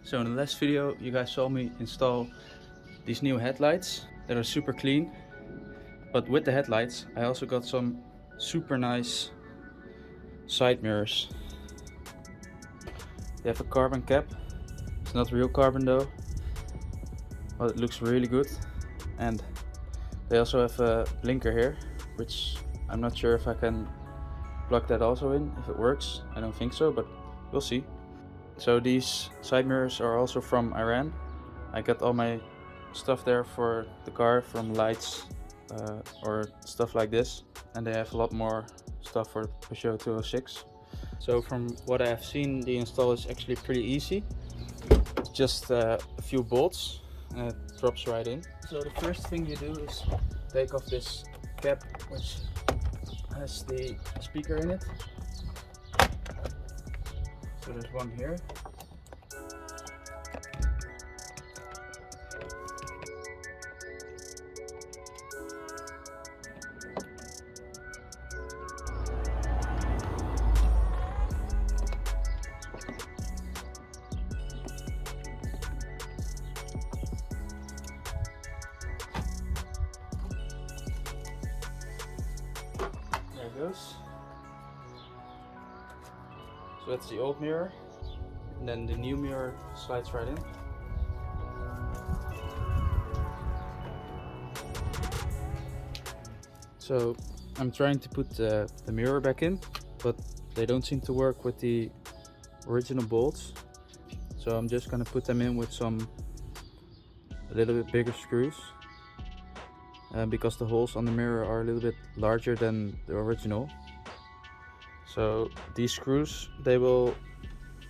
So in the last video you guys saw me install these new headlights that are super clean. But with the headlights I also got some super nice side mirrors. They have a carbon cap. It's not real carbon though, but it looks really good. And they also have a blinker here, which I'm not sure if I can plug that also in, if it works. I don't think so, but we'll see. So these side mirrors are also from Iran. I got all my stuff there for the car, from lights or stuff like this. And they have a lot more stuff for Peugeot 206. So from what I have seen, the install is actually pretty easy. Just a few bolts and it drops right in. So the first thing you do is take off this cap, which has the speaker in it. So there's one here. There it goes. So that's the old mirror, and then the new mirror slides right in. So I'm trying to put the mirror back in, but they don't seem to work with the original bolts. So I'm just gonna put them in with some a little bit bigger screws, because the holes on the mirror are a little bit larger than the original. So these screws, they will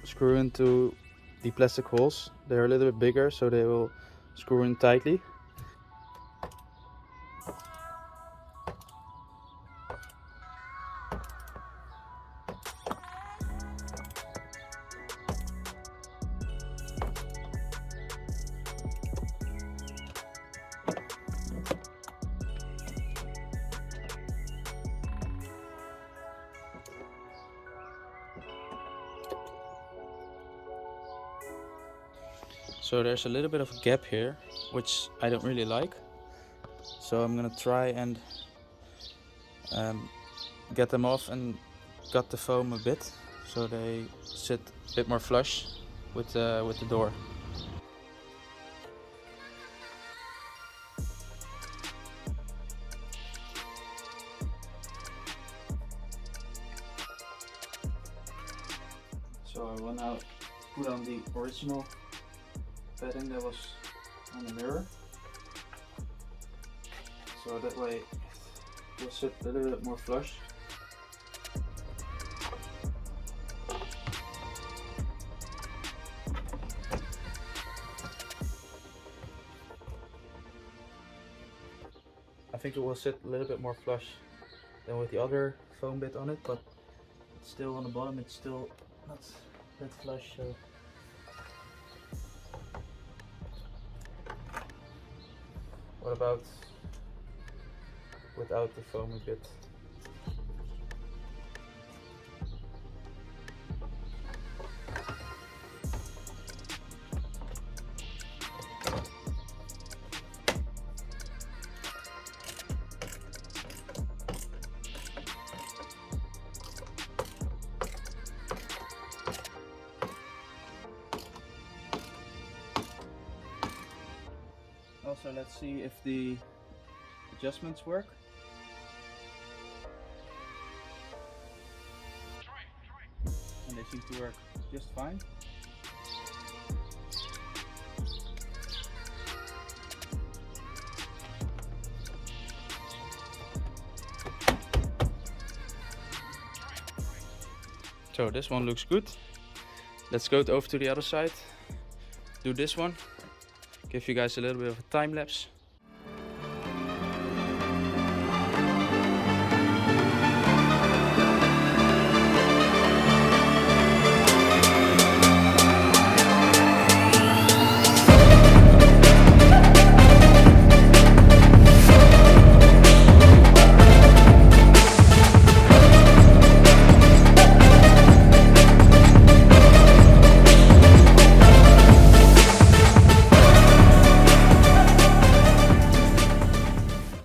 screw into the plastic holes. They're a little bit bigger, so they will screw in tightly. So there's a little bit of a gap here, which I don't really like. So I'm gonna try and get them off and cut the foam a bit, so they sit a bit more flush with the door. So I will now put on the original padding that was on the mirror, so that way it will sit a little bit more flush. I think it will sit a little bit more flush than with the other foam bit on it, but it's still on the bottom, it's still not that flush. So what about without the foamy bit? Also, let's see if the adjustments work. And they seem to work just fine. So this one looks good. Let's go over to the other side. Do this one. Give you guys a little bit of a time lapse.